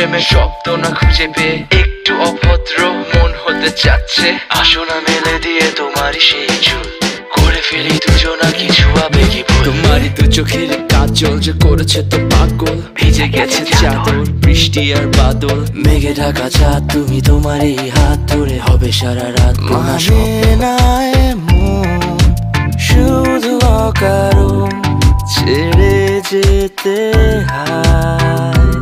প্রেমের শব্দ না খুঁজে পেয়ে একটু অভদ্র মন হতে চাচ্ছে। আসো না মেলে দিয়ে তোমারই সেই চুল, করে ফেলি দুজনা কিছু আবেগী ভুল। তোমারই দু চোখের কাজল যে করেছে তো পাগল, ভিজে গেছে চাদর বৃষ্টি আর বাদল। মেঘে ঢাকা চাঁদ তুমি তোমারই হাত ধরে হবে সারা রাত। মানে না এমন শুধু অকারণ ছেড়ে যেতে হয়।